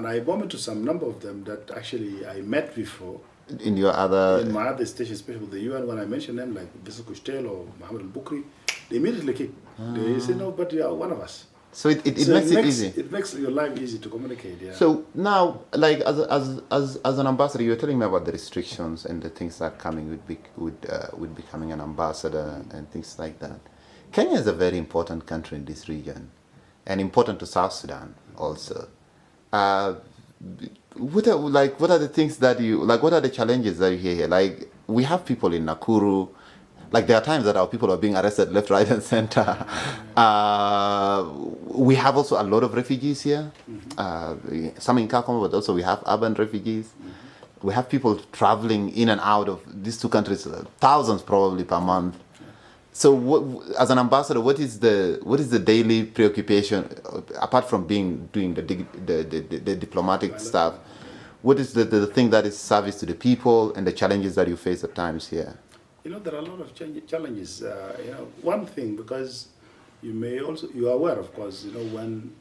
And I bumped into some number of them that actually I met before. In your other... In my other stations, especially with the UN, when I mention them, like Mr. Kushtel or Mohammed al-Bukri, they immediately kick. They say, no, but you are one of us. So it makes it easy. It makes your life easy to communicate, yeah. So now, like as an ambassador, you were telling me about the restrictions and the things that are coming with becoming an ambassador and things like that. Kenya is a very important country in this region, and important to South Sudan also. What are the things that you like? What are the challenges that you hear here? Like, we have people in Nakuru. Like, there are times that our people are being arrested left, right, and center. We have also a lot of refugees here. Some in Kakuma, but also we have urban refugees. We have people traveling in and out of these two countries, thousands probably per month. So, as an ambassador, what is the daily preoccupation apart from doing the diplomatic stuff? What is the thing that is service to the people and the challenges that you face at times here? You know, there are a lot of challenges. One thing, because you are aware, of course, you know,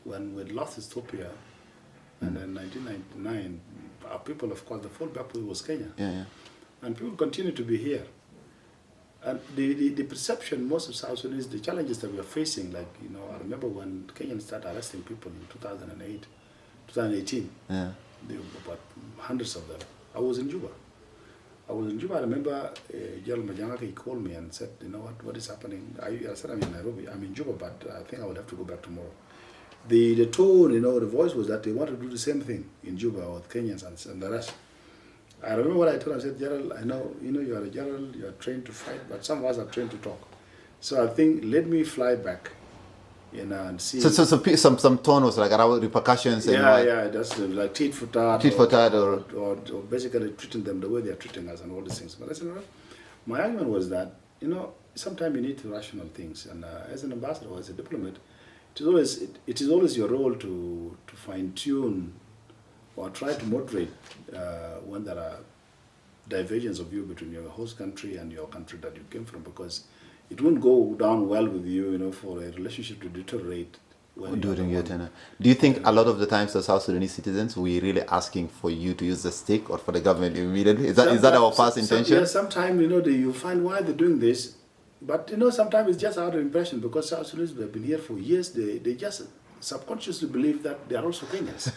when we lost Ethiopia, and in 1999, our people, of course, the fallback point was Kenya. Yeah. And people continue to be here. And the perception, most of South Sudan, is the challenges that we are facing. Like, you know, I remember when Kenyans started arresting people in 2018. Yeah. There were about hundreds of them. I was in Juba. I remember General Majanga, he called me and said, you know what is happening? I said, I'm in Nairobi. I'm in Juba, but I think I would have to go back tomorrow. The tone, you know, the voice was that they want to do the same thing in Juba with Kenyans and the rest. I remember what I told him. I said, Gerald, I know, you know, you are a general, you are trained to fight, but some of us are trained to talk. So I think, let me fly back, you know, and see. So some tone was like around repercussions. Yeah, that's like tit for tat. Or basically treating them the way they are treating us and all these things. But I said, well, my argument was that, you know, sometimes you need to rational things. And as an ambassador or as a diplomat, it is always your role to fine-tune or try to moderate when there are divergence of view between your host country and your country that you came from, because it won't go down well with you, you know, for a relationship to deteriorate. During your tenure. Do you think a lot of the times the South Sudanese citizens, we're really asking for you to use the stick or for the government immediately? Is that our first intention? Yeah, sometimes, you know, you find why they're doing this, but, you know, sometimes it's just out of impression, because South Sudanese have been here for years. They just subconsciously believe that they are also Kenyans.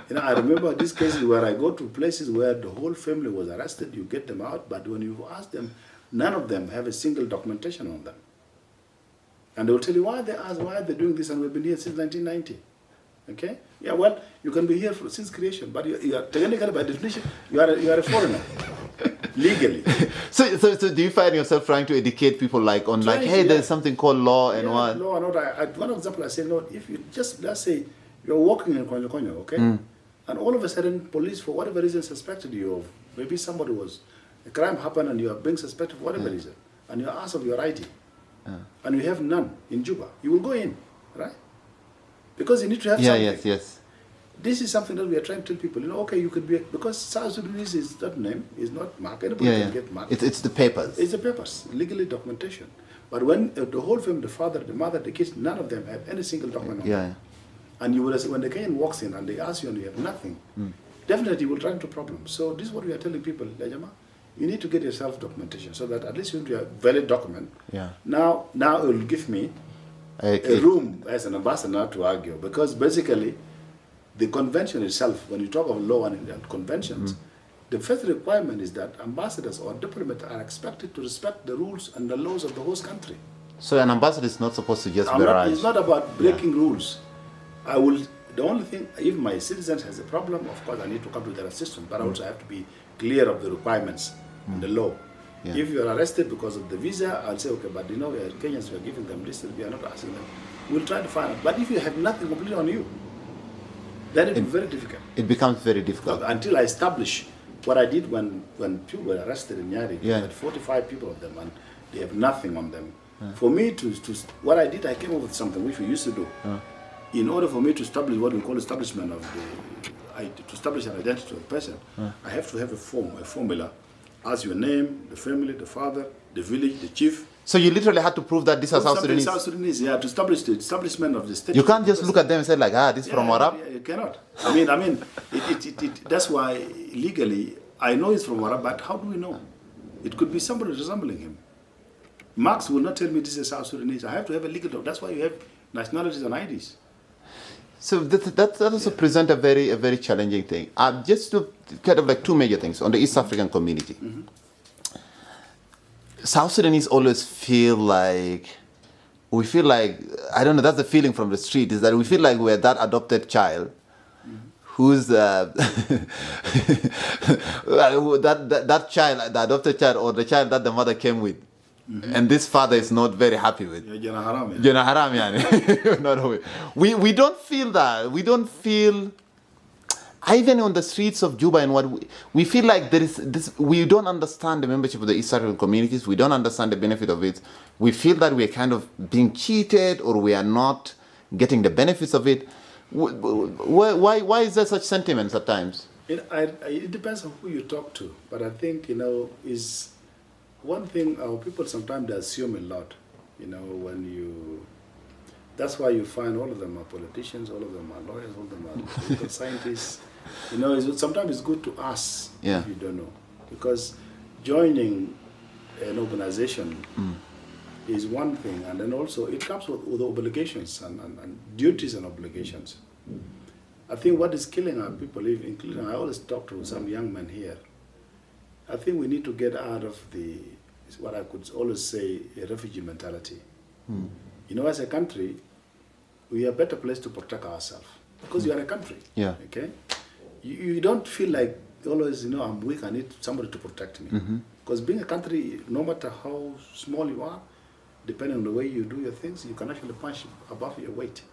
You know, I remember these cases where I go to places where the whole family was arrested, you get them out, but when you ask them, none of them have a single documentation on them. And they will tell you why they're doing this, and we've been here since 1990. Okay? Yeah, well, you can be here since creation, but you are technically, by definition, you are a foreigner, legally. So do you find yourself trying to educate people hey, there's something called law and what? Law and order. One example, I say, no, if you just, let's say, you're walking in Konyo, okay? And all of a sudden, police, for whatever reason, suspected you of, maybe a crime happened and you are being suspected for whatever reason, and you're asked of your ID, and you have none in Juba, you will go in, right? Because you need to have something. Yes. This is something that we are trying to tell people, you know, okay, you could be, because South Sudanese is not name, is not marked, anybody can get marked. It's the papers. It's the papers, legally documentation. But when the whole family, the father, the mother, the kids, none of them have any single document on them. And you will, when the Kenyan walks in and they ask you and you have nothing, definitely you will run into problems. So this is what we are telling people, Lajama, you need to get yourself documentation so that at least you have a valid document. Yeah. Now it will give me a room as an ambassador to argue, because basically the convention itself, when you talk of law and conventions, the first requirement is that ambassadors or diplomats are expected to respect the rules and the laws of the host country. So an ambassador is not supposed to just barrage. It's not about breaking rules. The only thing, if my citizens has a problem, of course I need to come to their assistance, but I also have to be clear of the requirements and the law. Yeah. If you are arrested because of the visa, I'll say, okay, but you know, Kenyans, we are giving them this, we are not asking them. We'll try to find out. But if you have nothing completely on you, then it will be very difficult. It becomes very difficult. Until I establish what I did when people were arrested in Nyari, I had 45 people of them, and they have nothing on them. For me what I did, I came up with something which we used to do. In order for me to establish what we call establishment of to establish an identity of a person, I have to have a formula, as your name, the family, the father, the village, the chief, So you literally had to prove that these are South Sudanese. South Sudanese, yeah, to establish the establishment of the state. You can't just look at them and say like, this is from Warab. Yeah, you cannot. I mean, that's why legally, I know he's from Warab, but how do we know? It could be somebody resembling him. Marx will not tell me this is South Sudanese. I have to have a legal. That's why you have nationalities and IDs. So that also present a very challenging thing. Just to kind of like two major things on the East African community. Mm-hmm. South Sudanese always feel like, I don't know, that's the feeling from the street, is that we feel like we're that adopted child who's that child, the adopted child, or the child that the mother came with. Mm-hmm. And this father is not very happy with. We don't feel that. We don't feel, even on the streets of Juba and what we feel like there is this, we don't understand the membership of the East African communities. We don't understand the benefit of it. We feel that we're kind of being cheated, or we are not getting the benefits of it. Why is there such sentiments at times? It depends on who you talk to. But I think, is one thing, our people sometimes they assume a lot, that's why you find all of them are politicians, all of them are lawyers, all of them are political scientists. Sometimes it's good to ask if you don't know. Because joining an organization is one thing, and then also it comes with obligations and duties and obligations. I think what is killing our people, including, I always talk to some young men here, I think we need to get out of what I could always say, a refugee mentality. As a country, we are better placed to protect ourselves because you are a country. Yeah. Okay. You don't feel like always, I'm weak, I need somebody to protect me. Because being a country, no matter how small you are, depending on the way you do your things, you can actually punch above your weight.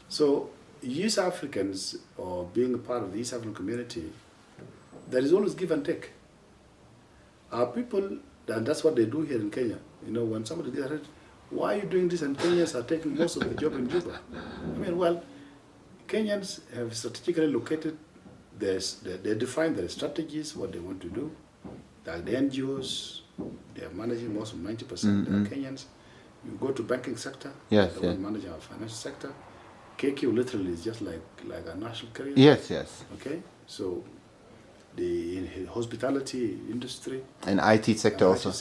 So, East Africans, or being a part of the East African community, there is always give and take. Our people, and that's what they do here in Kenya. When somebody gets hurt, why are you doing this? And Kenyans are taking most of the job in Juba. Kenyans have strategically located, they define their strategies, what they want to do. Like the NGOs, they are managing most of 90%. They are Kenyans. You go to banking sector, yes, they are managing our financial sector. KQ literally is just like a national carrier. Yes. Okay, so the hospitality industry and IT sector also.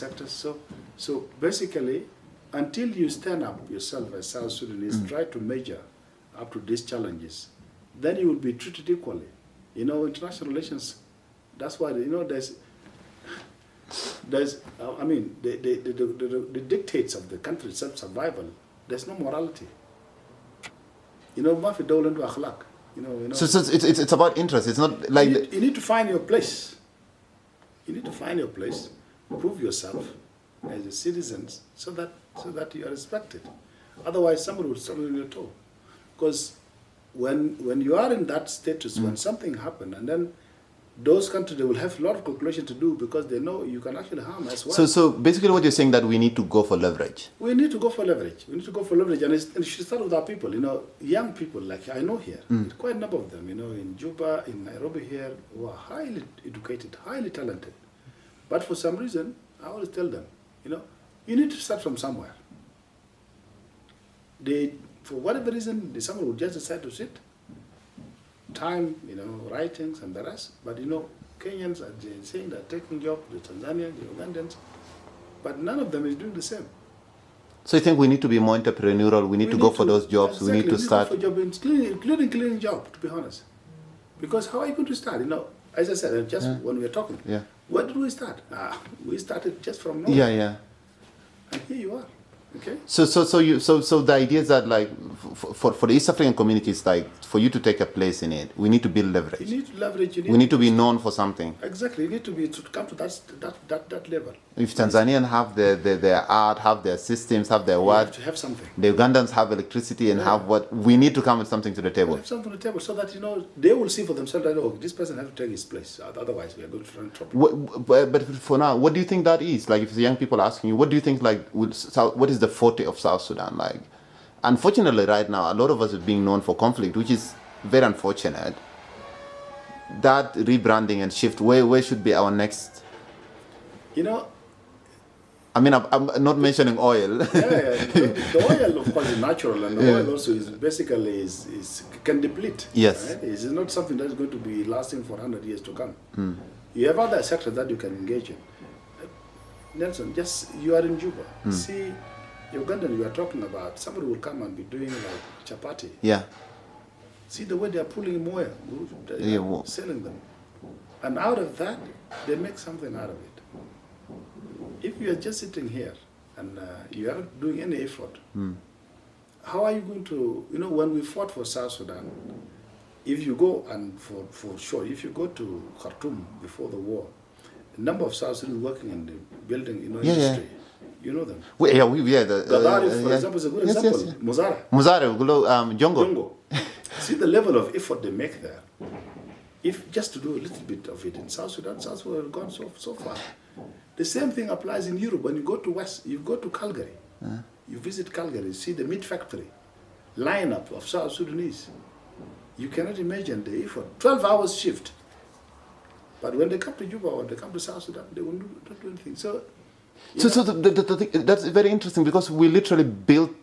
So basically, until you stand up yourself as South Sudanese, try to measure up to these challenges, then you will be treated equally. International relations. That's why there's the dictates of the country itself survival. There's no morality. So it's about interest. It's not like you need to find your place. Prove yourself as a citizen so that you are respected. Otherwise, somebody will step on your toe. Because when you are in that status, when something happens, and then those countries, they will have a lot of calculation to do because they know you can actually harm as well. So basically what you're saying that we need to go for leverage. We need to go for leverage. And it should start with our people, young people like I know here, quite a number of them, in Juba, in Nairobi here, who are highly educated, highly talented. But for some reason, I always tell them, you need to start from somewhere. For whatever reason, someone would just decide to sit, time, writings and the rest. But Kenyans are saying they're taking jobs, the Tanzanians, the Ugandans, but none of them is doing the same. So you think we need to be more entrepreneurial? We need to go for those jobs. Exactly, we need to start, for jobs, including cleaning job. To be honest, because how are you going to start? As I said, just when we were talking, where did we start? We started just from nowhere. Yeah. And here you are. Okay. So the idea is that like for the East African communities, like for you to take a place in it, we need to build leverage. You need to leverage. We need to be known for something. Exactly. You need to come to that level. If Tanzanians have their art, have their systems, have their what, have to have something. The Ugandans have electricity and have what. We need to come with something to the table. Have something to the table so that they will see for themselves that this person has to take his place. Otherwise, we are going to run trouble. But for now, what do you think that is? Like, if the young people are asking you, what do you think? Like, what is the forte of South Sudan? Like, unfortunately, right now, a lot of us are being known for conflict, which is very unfortunate. That rebranding and shift, where should be our next? I mean, I'm not mentioning oil. The oil, of course, is natural, and the oil also is basically can deplete. Yes. Right? It's not something that's going to be lasting for 100 years to come. You have other sectors that you can engage in. Nelson, just you are in Juba. See, Ugandan you are talking about, somebody will come and be doing like chapati. Yeah. See the way they are pulling moya, selling them. And out of that, they make something out of it. If you are just sitting here and you are not doing any effort, how are you going to, when we fought for South Sudan, if you go and for sure, if you go to Khartoum before the war, the number of South Sudanese working in the building industry, you know them. For example, is a good example. Yes. Muzara. Jongo. See the level of effort they make there. If just to do a little bit of it in South Sudan has gone so far. The same thing applies in Europe. When you go to West, you go to Calgary. You visit Calgary, see the meat factory lineup of South Sudanese. You cannot imagine the effort. 12 hours shift. But when they come to Juba or they come to South Sudan, they will not do anything. So that's very interesting because we literally built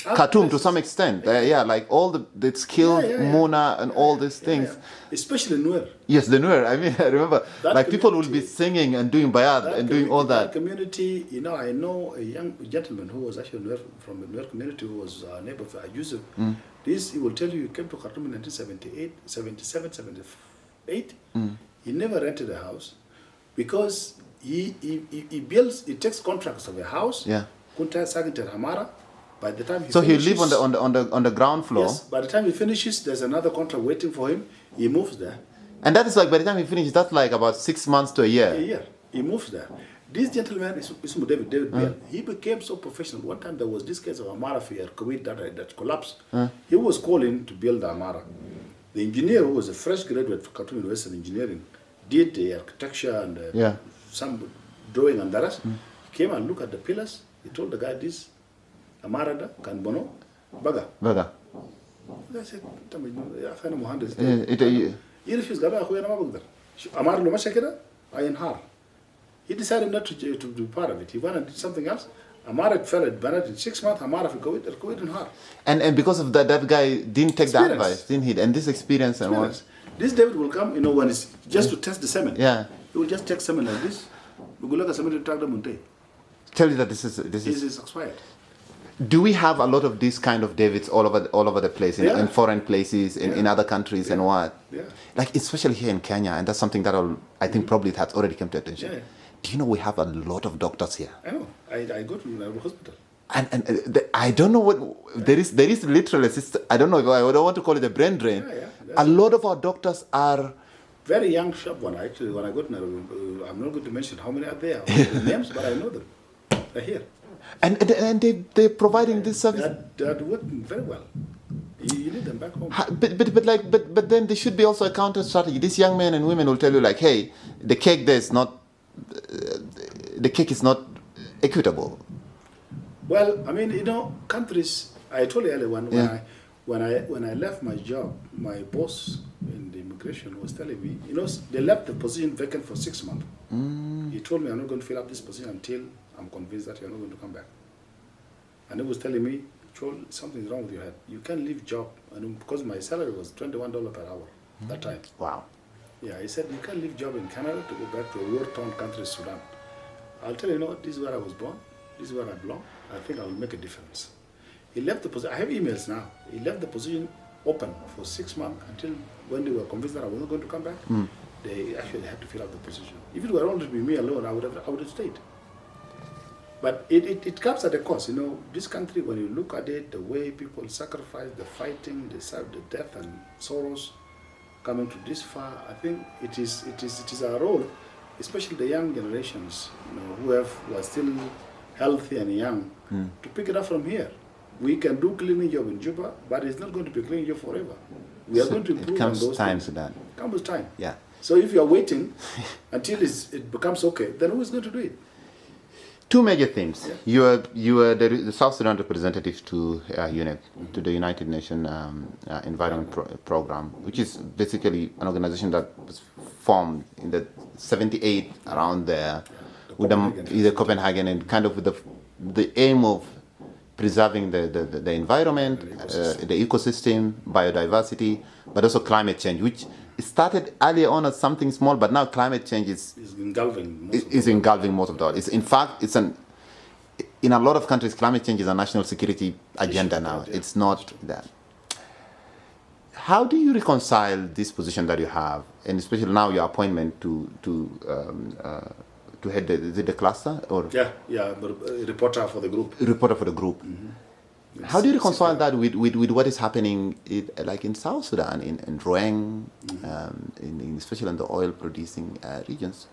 Khartoum to some extent. Like all the skilled Muna and all these things. Especially Nuer. Yes, the Nuer. I mean, I remember like people will be singing and doing bayad and doing all that. That community, I know a young gentleman who was actually Nuer, from the Nuer community who was a neighbor of Yusuf. He will tell you he came to Khartoum in 1978, 77, 78. He never rented a house because he takes contracts of a house. By the time he live on the ground floor. Yes. By the time he finishes, there's another contract waiting for him. He moves there. And that is like by the time he finishes, that's like about 6 months to a year. A year. He moves there. This gentleman is David Bell. He became so professional. One time there was this case of Amara Fair, Kuwait that collapsed. He was called in to build the Amara. The engineer, who was a fresh graduate from Khartoum University of Engineering, did the architecture and some drawing and the rest. He came and looked at the pillars. He told the guy this. Amarada, Kanbono, Baga. I said, he refused. Amar Loma Shekeda, I in her. He decided not to be part of it. He wanted to do something else. Amara fell at Bennett in 6 months. Amara for Kuwait in her. And because of that guy didn't take the advice, didn't he? And this experience and what? This David will come, when it's just to test the semen. Yeah. He will just take semen like this. We go look at semen to track the Munte. Tell you that this is expired. Do we have a lot of these kind of Davids all over the place in foreign places in other countries and what? Yeah. Like especially here in Kenya, and that's something that I think probably it has already come to attention. Yeah. Do you know we have a lot of doctors here? I know. I go to the hospital. And I don't know what there is literally I don't know if I don't want to call it a brain drain. A lot of our doctors are very young, sharp one. Actually, when I go to Nairobi, I'm not going to mention how many are there, the names, but I know them. They're here. And they're providing this service. They're working very well. You need them back home. But then there should be also a counter strategy. These young men and women will tell you like, hey, the cake is not equitable. Well, I mean, countries. I told you earlier when I left my job, my boss in the immigration was telling me, they left the position vacant for 6 months. He told me, I'm not going to fill up this position until I'm convinced that you're not going to come back. And he was telling me, Chol, something's wrong with your head. You can't leave job. And because my salary was $21 per hour that time. Wow. Yeah, he said, you can't leave job in Canada to go back to a war-torn country, Sudan. I'll tell you, this is where I was born. This is where I belong. I think I will make a difference. He left the position. I have emails now. He left the position open for 6 months until when they were convinced that I wasn't going to come back. They actually had to fill up the position. If it were only to be me alone, I would have stayed. But it comes at a cost. This country, when you look at it, the way people sacrifice, the fighting, the death and sorrows coming to this far, I think it is our role, especially the young generations, who are still healthy and young, to pick it up from here. We can do cleaning job in Juba, but it's not going to be cleaning job forever. We are going to improve on those things. It comes time to that. It comes time. Yeah. So if you are waiting until it becomes okay, then who is going to do it? Two major things. Yeah. You are the South Sudan representative to UNEP, to the United Nations Environment Program, which is basically an organization that was formed in the 78 around there, with the Copenhagen, and kind of with the aim of preserving the environment, the ecosystem, biodiversity, but also climate change, which started earlier on as something small, but now climate change is engulfing most of the world. In fact, in a lot of countries, climate change is a national security agenda now. It's not that. How do you reconcile this position that you have, and especially now your appointment to head the cluster? Or reporter for the group. Mm-hmm. How do you reconcile that with what is happening like in South Sudan, in Roeng, especially in the oil-producing regions,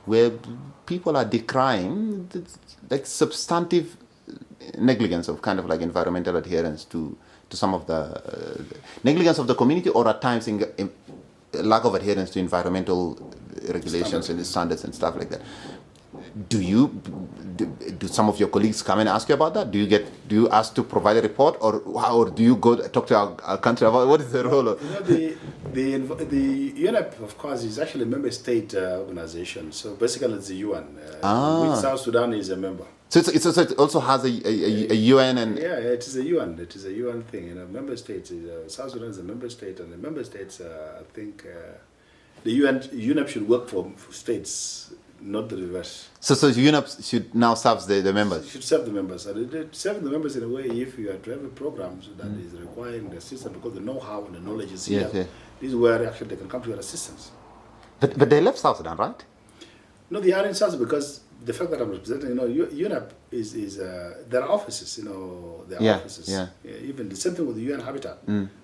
where people are decrying like substantive negligence of kind of like environmental adherence to some of the negligence of the community, or at times in lack of adherence to environmental regulations and standards and stuff like that. Do some of your colleagues come and ask you about that? Do you ask to provide a report, or do you go talk to our country about what is the role of? The UNEP, of course, is actually a member state organization. So basically, it's the UN, which South Sudan is a member. So it also has a UN and it is a UN. It is a UN thing. Member states. South Sudan is a member state, and the member states, I think, the UNEP should work for states, not the reverse. So UNEP should now serve the members. Should serve the members. And it serve the members in a way if you are to have a program that is requiring the assistance, because the know-how and the knowledge is here. This is where actually they can come to your assistance. But they left South Sudan, right? No, they are in South Sudan because the fact that I'm representing, UNEP is there are offices, there are offices. Even the same thing with the UN Habitat.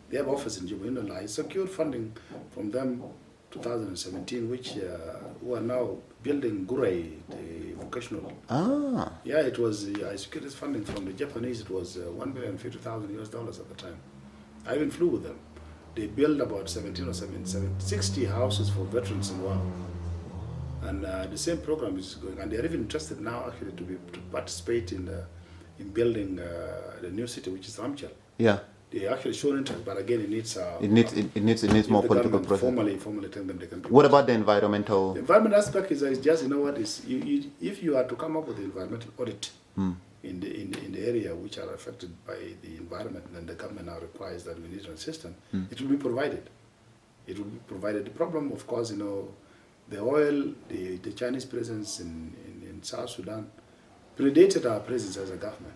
They have offices in Juba. I secured funding from them 2017, which who are now building Gurei, the vocational. It was, I secured this funding from the Japanese. It was $1,050,000 at the time. I even flew with them. They built about 60 houses for veterans in Wow. And the same program is going, and they are even interested now actually to participate in building the new city, which is Amb Chol. They actually show interest, but again, it needs more political process. Formally tell them they can. What about the environmental? The environmental aspect is just if you are to come up with the environmental audit in the area which are affected by the environment, then the government now requires that we need an assistance. It will be provided. It will be provided. The problem, of course, the oil, the Chinese presence in South Sudan predated our presence as a government.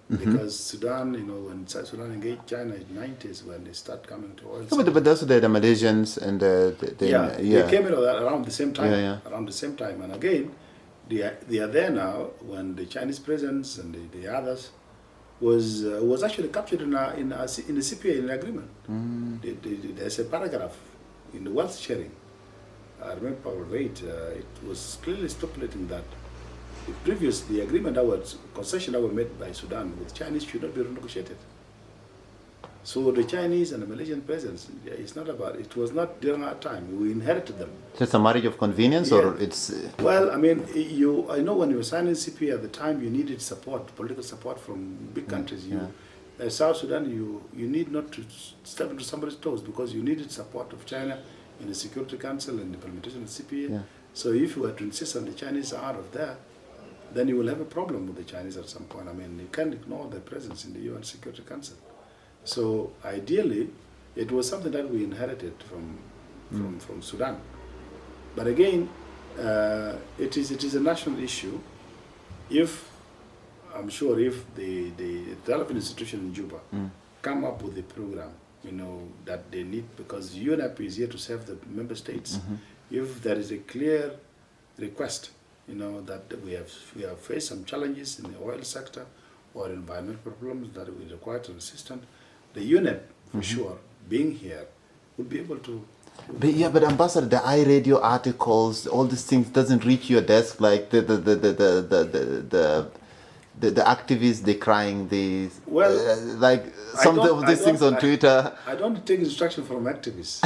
Because Sudan, when South Sudan engaged China in the 90s, when they start coming to oil. But also the Malaysians and they came in around the same time. Around the same time, and again, they are there now when the Chinese presence and the others was actually captured in the CPA in the agreement. There's a paragraph in the wealth sharing. I remember it was clearly stipulating that the agreement concession that were made by Sudan with Chinese should not be renegotiated. So the Chinese and the Malaysian presence, it was not during our time. We inherited them. So it's a marriage of convenience, or it's? Well, I mean, I know when you were signing CPA at the time, you needed political support from big countries. South Sudan, you need not to step into somebody's toes because you needed support of China in the Security Council and the implementation of CPA. So if you were to insist on the Chinese out of there, then you will have a problem with the Chinese at some point. I mean, you can't ignore their presence in the UN Security Council. So ideally, it was something that we inherited from Sudan. But again, it is a national issue. I'm sure if the relevant institution in Juba come up with a program, that they need, because UNEP is here to serve the member states. If there is a clear request, that we have faced some challenges in the oil sector or environmental problems that we require to assistance, the UNEP, for sure, being here, would be able to. But Ambassador, the iRadio articles, all these things doesn't reach your desk, like the activists decrying these, like some of these things on Twitter. I don't take instruction from activists.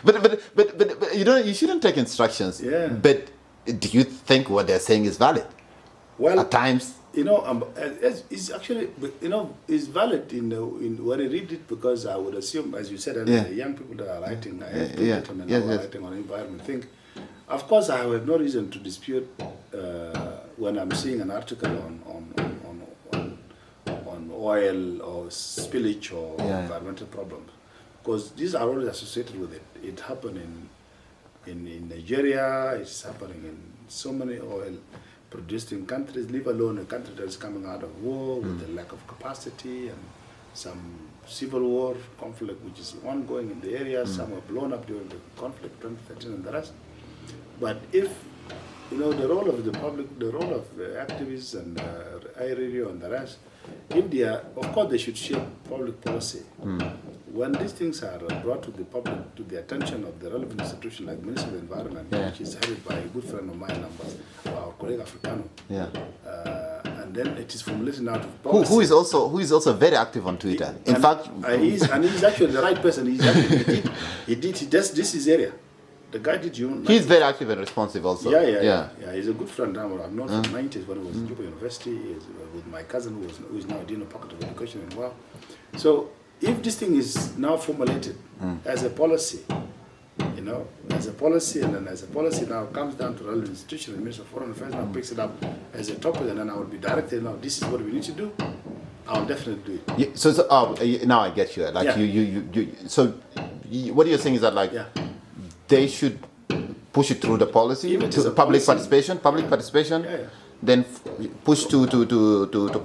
but you shouldn't take instructions. But do you think what they're saying is valid? Well, at times, it's actually, it's valid in when I read it, because I would assume, as you said, the young people that are writing, gentlemen writing on environment, think Of course, I have no reason to dispute when I'm seeing an article on oil or spillage or environmental problems, because these are always associated with it. It happened in Nigeria. It's happening in so many oil-producing countries, leave alone a country that is coming out of war with a lack of capacity and some civil war conflict which is ongoing in the area. Some were blown up during the conflict, 2013 and the rest. But if, the role of the public, the role of the activists and iRadio and the rest, if they are, of course they should shape public policy. When these things are brought to the public, to the attention of the relevant institution like Ministry of the Environment, which is headed by a good friend of mine, our colleague Africano, and then it is formulated out of policy. Who is also very active on Twitter. In fact, he's actually the right person. He does this area. The guy did He's very active and responsive also. Yeah. He's a good friend. I've known from the 90s when he was in Juba University. He's with my cousin who is now Dean of Faculty of Education in Wow. So if this thing is now formulated as a policy, as a policy, and then as a policy now comes down to the relevant institution, the Minister of Foreign Affairs now picks it up as a topic, and then I will be directed, now this is what we need to do, I'll definitely do it. So now I get you. Like so what you're saying is that they should push it through the policy, to public participation, then push to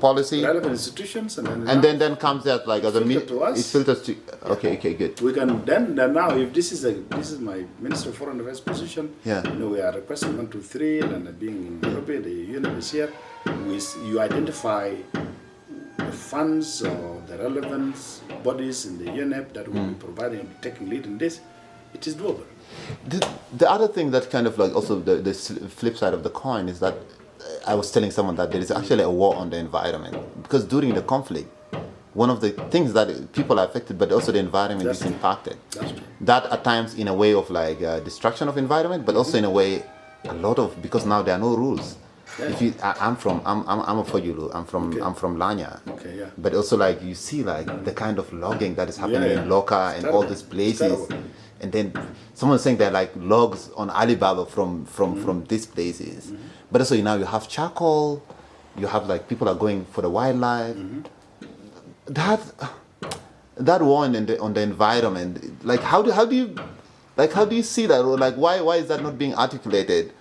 policy, relevant institutions, and then comes that as a to us. It filters to okay, good. We can then now, if this is my Minister of Foreign Affairs position, we are requesting 1, 2, 3, and then being in Nairobi, the UNEP is here. You identify the funds or the relevant bodies in the UNEP that will be providing, taking lead in this. It is doable. The other thing that kind of also the flip side of the coin is that I was telling someone that there is actually a war on the environment, because during the conflict, one of the things that people are affected, but also the environment is impacted. That's true. That at times in a way of destruction of environment, but also in a way because now there are no rules. I'm a Fojulu. I'm from Lanya. Okay, yeah. But also you see the kind of logging that is happening in Loka and all these places. And then someone's saying they're logs on Alibaba from these places. But also now you have charcoal, you have people are going for the wildlife. That war on the environment, how do you see that? Or why is that not being articulated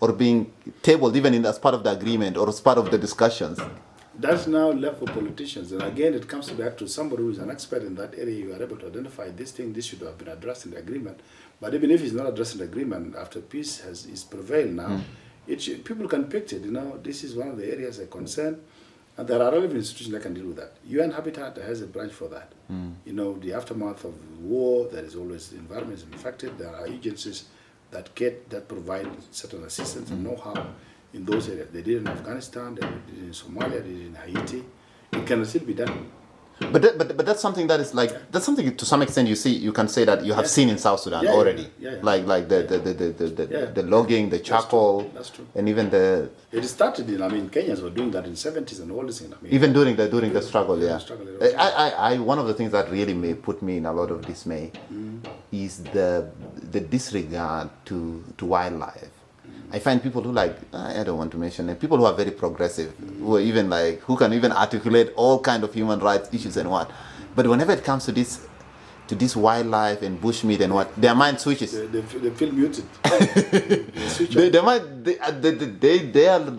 or being tabled even as part of the agreement or as part of the discussions? That's now left for politicians. And again, it comes back to somebody who is an expert in that area. You are able to identify this thing, this should have been addressed in the agreement. But even if it's not addressed in the agreement, after peace is prevailed now, people can pick it. This is one of the areas of concern. And there are relevant institutions that can deal with that. UN Habitat has a branch for that. The aftermath of war, there is always the environment is infected. There are agencies that provide certain assistance and know-how in those areas. They did in Afghanistan, they did in Somalia, they did in Haiti. It can still be done. But that's something that is that's something to some extent you can say that you have seen in South Sudan already. The logging, the charcoal, that's true. And even the. It started Kenyans were doing that in the 70s and all this thing. Even during the struggle, I one of the things that really may put me in a lot of dismay is the disregard to wildlife. I find people who I don't want to mention it, people who are very progressive, who are even who can even articulate all kind of human rights issues and what. But whenever it comes to this wildlife and bushmeat and what, their mind switches. They feel muted.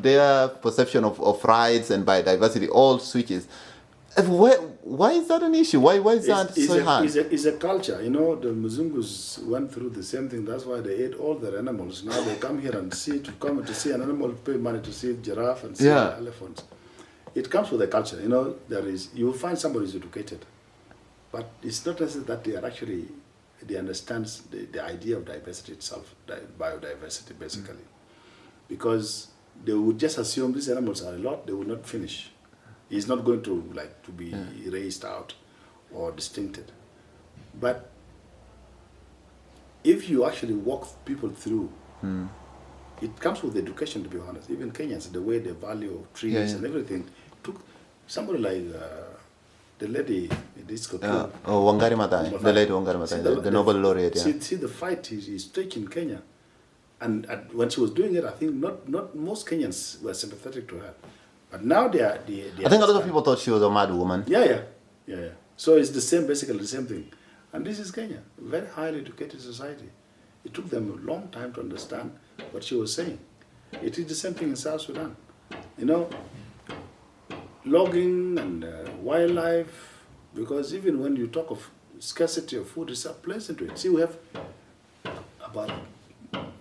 Their perception of rights and biodiversity all switches. Why is that an issue? Why is that so hard? It's a culture. The Muzungus went through the same thing. That's why they ate all their animals. Now they come here and see an animal, pay money to see giraffe and see elephants. It comes with a culture. You will find somebody who's educated, but it's not necessary that they understand the idea of diversity itself, biodiversity basically, because they would just assume these animals are a lot. They will not finish. It's not going to be erased out or distincted. But if you actually walk people through, it comes with education, to be honest. Even Kenyans, the way they value trees and everything, took somebody like the lady, Wangari Maathai, the lady Wangari Maathai, the Nobel laureate. See the fight he's taking in Kenya. And when she was doing it, I think not most Kenyans were sympathetic to her. But now they I think a lot of people thought she was a mad woman. Yeah. So it's the same, basically the same thing. And this is Kenya, very highly educated society. It took them a long time to understand what she was saying. It is the same thing in South Sudan. You know, logging and wildlife, because even when you talk of scarcity of food, it's a place into it. See, we have about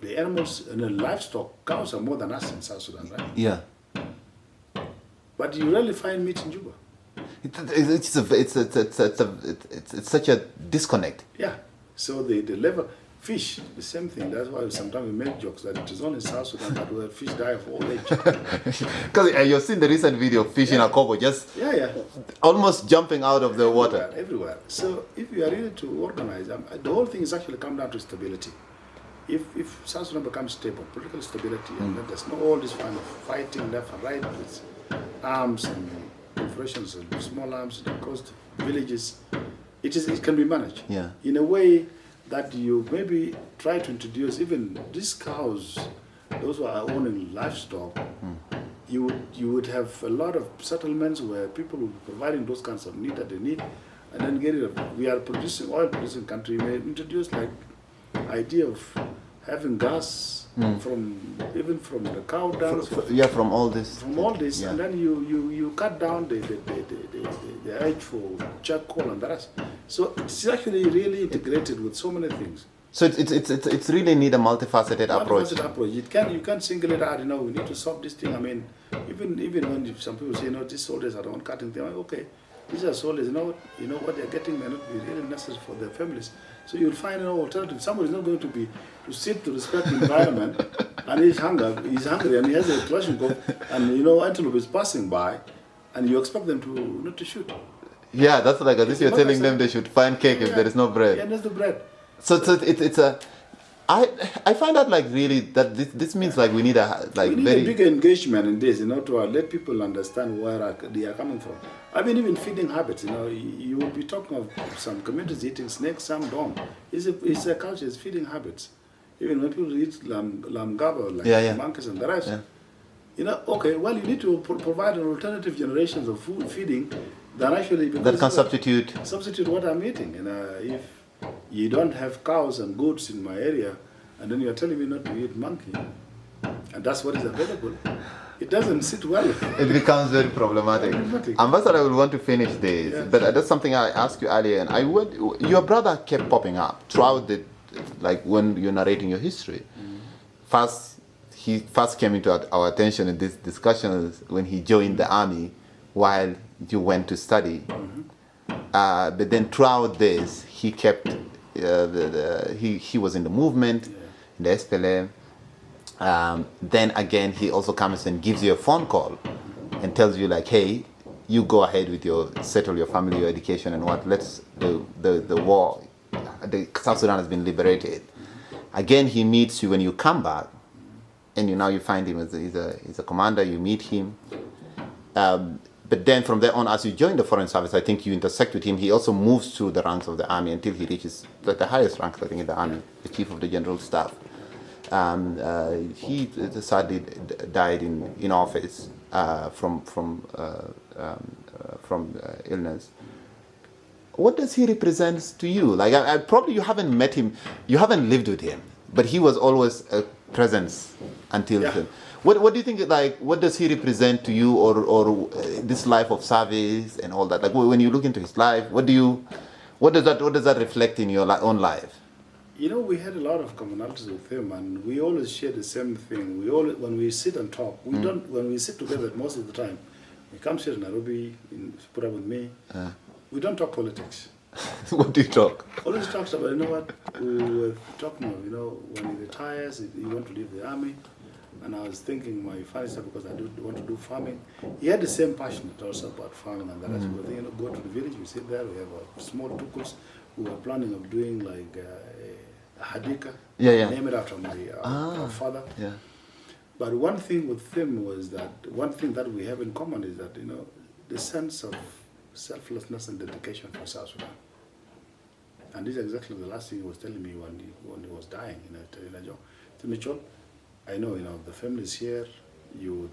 the animals and the livestock, cows are more than us in South Sudan, right? Yeah. But you rarely find meat in Juba. It's such a disconnect. Yeah. So the level, fish, the same thing. That's why sometimes we make jokes that it is only South Sudan that where fish die of old age. Because you've seen the recent video of fish in a covo just almost jumping out of the water. Everywhere. So if you are ready to organize, the whole thing is actually come down to stability. If South Sudan becomes stable, political stability, and then there's no all this kind of fighting left and right with arms and confederations and small arms across the villages, it can be managed. Yeah. In a way that you maybe try to introduce even these cows, those who are owning livestock, you would have a lot of settlements where people will be providing those kinds of need that they need, and then get rid of. We are producing oil producing country. We may introduce like idea of having gas from the cow dung. From all this. From all this, and then you cut down the edge for charcoal and the rest. So it's actually really integrated with so many things. So it's really need a multifaceted approach. You can't single it out. You know, we need to solve this thing. I mean, even when some people say, these soldiers are the one cutting them. Okay, these are soldiers. You know what they're getting may not be really necessary for their families. So you'll find an alternative. Somebody's not going to sit to respect the environment, and he's hungry, and he has a Kalashnikov, and antelope is passing by, and you expect them to not to shoot. Yeah, that's like as if you're telling them they should find cake if there is no bread. Yeah, there's the bread. So it's a. I find out like really that this means like we need a bigger engagement in this, to let people understand where they are coming from. I mean, even feeding habits, you will be talking of some communities eating snakes, some don't. It's a culture, it's feeding habits. Even when people eat lamb gaba, like monkeys and the rest, okay, well, you need to provide an alternative generations of food feeding that actually that can substitute what I'm eating. If you don't have cows and goats in my area, and then you're telling me not to eat monkey, and that's what is available, it doesn't sit well. It becomes very problematic. Ambassador, I will want to finish this, but that's something I asked you earlier, and your brother kept popping up throughout when you're narrating your history. He first came into our attention in these discussions when he joined the army while you went to study. But then throughout this, he kept he was in the movement, in the SPLM. Then again, he also comes and gives you a phone call and tells you like, hey, you go ahead with settle your family, your education, and let's the war. The South Sudan has been liberated. Again, he meets you when you come back, and now you find him as he's a commander. You meet him. But then from there on, as you join the Foreign Service, I think you intersect with him. He also moves through the ranks of the army until he reaches the highest rank, I think, in the army, the chief of the general staff. He sadly died in office from illness. What does he represent to you? Like, I probably you haven't met him, you haven't lived with him, but he was always a presence until then. What do you think? Like, what does he represent to you, or this life of service and all that? Like, when you look into his life, what does that reflect in your own life? We had a lot of commonalities with him, and we always share the same thing. When we sit and talk, when we sit together most of the time, he comes here in Nairobi, put up with me. We don't talk politics. What do you talk? Always talks about, what we were talking of, when he retires, he want to leave the army. And I was thinking my father said, because I do want to do farming. He had the same passion also about farming and that. We were thinking, go to the village, we sit there, we have a small tukuls. We were planning of doing like a hadika, name it after our father. Yeah. But one thing with him was that, one thing that we have in common is that, the sense of selflessness and dedication for South Sudan. And this is exactly the last thing he was telling me when he was dying, Tell me, Chol, I know, the families here, you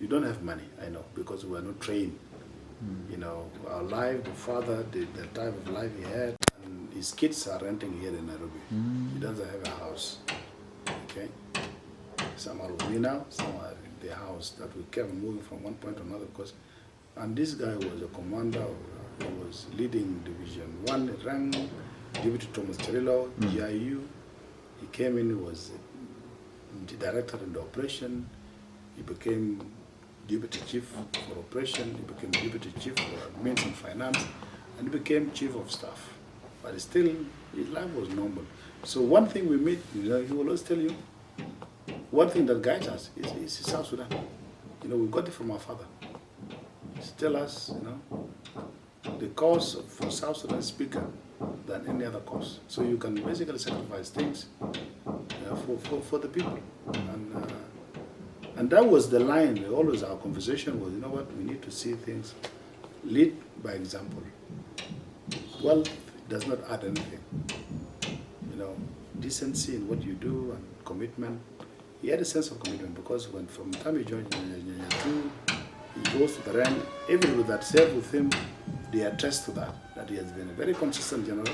don't have money, I know, because we are not trained. Our life, the father, the type of life he had, and his kids are renting here in Nairobi. He doesn't have a house, okay? Some are with me now, some are in the house that we kept moving from one point to another because, and this guy was a commander, he was leading Division 1 rank, Deputy Thomas Cherillo, GIU. He came in, he was the director in the operation. He became deputy chief for operation. He became deputy chief for admin and finance, and he became chief of staff. But still, his life was normal. So one thing we meet, he will always tell you, one thing that guides us is South Sudan. We got it from our father. He tell us, the cause for South Sudan is bigger than any other cause. So you can basically sacrifice things for the people. And that was the line. Always our conversation was, we need to see things, lead by example. Wealth does not add anything. Decency in what you do and commitment. He had a sense of commitment because from the time he joined he goes to the rank, everybody that served with him, they attest to that he has been a very consistent general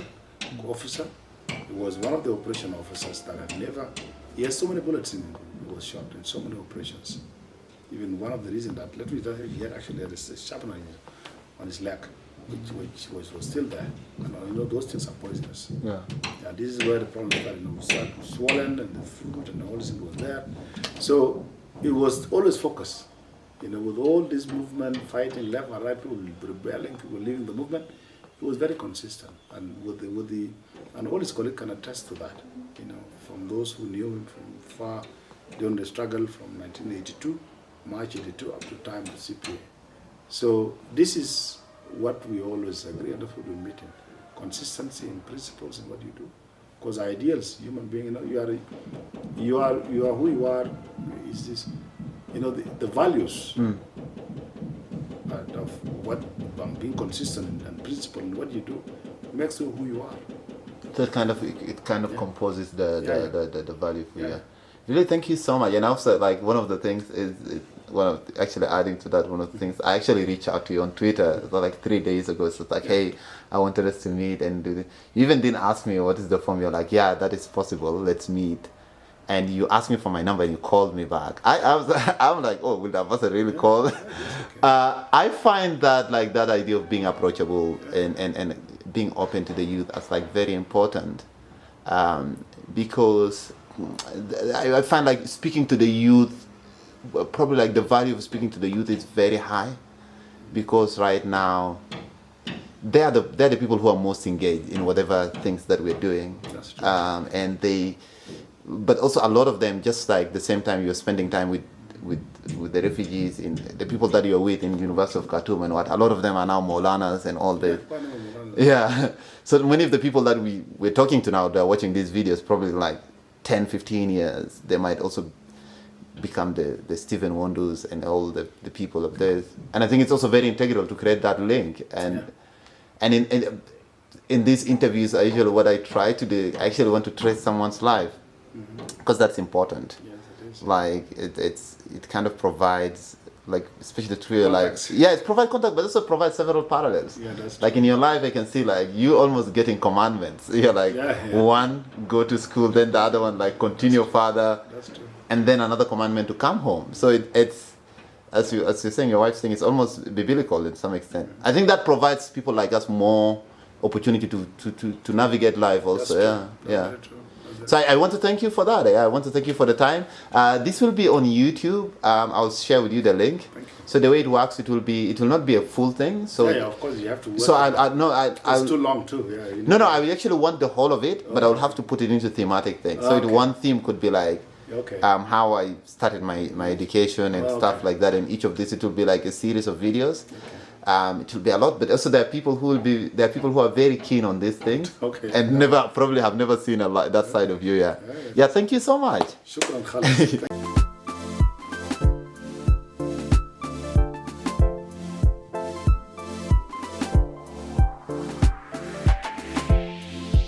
officer. He was one of the operation officers that had never, he has so many bullets in him. He was shot in so many operations. Even one of the reasons that, let me tell you, he had actually had a sharpener on his leg, which was still there. And those things are poisonous. Yeah. This is where the problem started, swollen and the food and all this was there. So it was always focused. With all this movement, fighting left and right, people rebelling, people leaving the movement, it was very consistent. And and all his colleagues can attest to that. From those who knew him from far during the struggle from 1982, March 82 up to time of CPA. So this is what we always agree on, that's what we meet in. Consistency in principles in what you do. Because ideals, human being, you are who you are. Is this, the values of what being consistent and principled in what you do makes you who you are. So it kind of composes the value for you. Really, thank you so much. And also, one of the things is actually adding to that, one of the things, I actually reached out to you on Twitter 3 days ago. So it's hey, I wanted us to meet and do this. You even didn't ask me what is the form. You're like, yeah, that is possible. Let's meet. And you asked me for my number and you called me back. I'm like, oh, will the ambassador really call? I find that that idea of being approachable and being open to the youth as very important, because I find speaking to the youth, probably the value of speaking to the youth is very high, because right now they're the people who are most engaged in whatever things that we're doing. That's true. And but also a lot of them, just the same time you're spending time with the refugees, in the people that you're with in University of Khartoum and what, a lot of them are now Maulanas and all the so many of the people that we're talking to now, they're watching these videos probably 10, 15 years, they might also become the Stephen Wondus and all the people of this. And I think it's also very integral to create that link. And in these interviews, what I try to do, I actually want to trace someone's life, because that's important. Yes, it is. It kind of provides, especially through your life. Yeah, it provides contact, but also provides several parallels. Yeah, that's true. In your life, I can see you almost getting commandments. You're one, go to school, then the other one continue further. That's true. And then another commandment to come home. So it's, as you're saying, your wife's thing, it's almost biblical in some extent. I think that provides people like us more opportunity to navigate life also. Yeah. So I want to thank you for that. I want to thank you for the time. This will be on YouTube. I'll share with you the link. Thank you. So the way it works, it will not be a full thing. So of course you have to work. So it's too long too. Yeah. No, I actually want the whole of it, but I will have to put it into thematic things. So one theme could be how I started my education and stuff like that. And each of this, it will be a series of videos. It will be a lot, but also there are people who are very keen on this thing and probably have never seen that side of you. Yeah. Thank you so much. Shukran, Khalis.